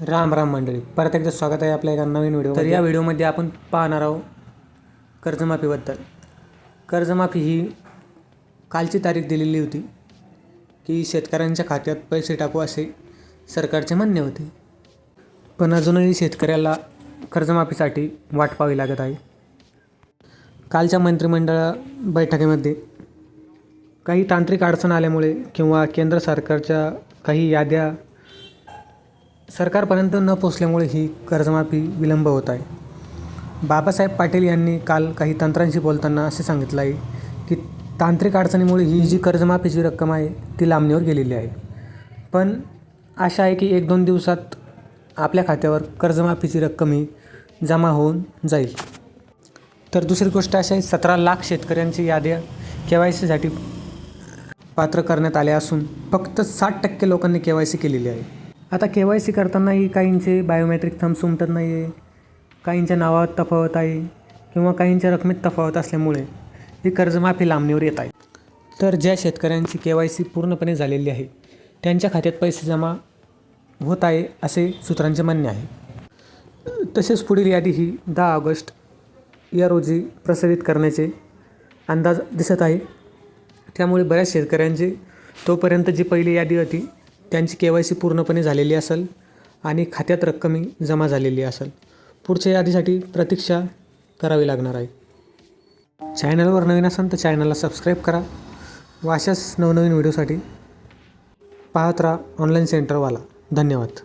राम राम मंडळी, परत एकदा स्वागत आहे आपल्या एका नवीन व्हिडिओ. तर या व्हिडिओमध्ये आपण पाहणार आहोत कर्जमाफीबद्दल. कर्जमाफी ही कालची तारीख दिलेली होती की शेतकऱ्यांच्या खात्यात पैसे टाकू असे सरकारचे म्हणणे होते, पण अजूनही शेतकऱ्याला कर्जमाफीसाठी वाट पाहावी लागत आहे. कालच्या मंत्रिमंडळ बैठकीमध्ये काही तांत्रिक अडचण आल्यामुळे किंवा केंद्र सरकारच्या काही याद्या सरकारपर्यंत न पोचल्यामुळे ही कर्जमाफी विलंब होत आहे. बाबासाहेब पाटील यांनी काल काही तंत्रांशी बोलताना असे सांगितलं आहे की तांत्रिक अडचणीमुळे ही जी कर्जमाफीची रक्कम आहे ती लांबणीवर गेलेली आहे, पण आशा आहे की 1-2 दिवसात आपल्या खात्यावर कर्जमाफीची रक्कम ही जमा होऊन जाईल. तर दुसरी गोष्ट अशी आहे, 17 लाख शेतकऱ्यांची याद्या KYCसाठी पात्र करण्यात आल्या असून फक्त 60% लोकांनी KYC केलेली आहे. आता KYC करतानाही काहींचे बायोमेट्रिक थंब उमटत नाही आहे, काहींच्या नावात तफावत आहे किंवा काहींच्या रकमेत तफावत असल्यामुळे ही कर्जमाफी लांबणीवर येत आहे. तर ज्या शेतकऱ्यांची KYC पूर्णपणे झालेली आहे त्यांच्या खात्यात पैसे जमा होत आहे असे सूत्रांचे म्हणणे आहे. तसेच पुढील यादी ही 10 ऑगस्ट या रोजी प्रसारित करण्याचे अंदाज दिसत आहे. त्यामुळे बऱ्याच शेतकऱ्यांची तोपर्यंत जी पहिली यादी होती त्यांची KYC पूर्णपणे झालेली असेल आणि खात्यात रक्कमही जमा झालेली असेल. पुढच्या यादीसाठी प्रतीक्षा करावी लागणार आहे. चॅनलवर नवीन असाल तर चॅनलला सबस्क्राईब करा व अशाच नवनवीन व्हिडिओसाठी पाहत राहा ऑनलाईन सेंटरवाला. धन्यवाद.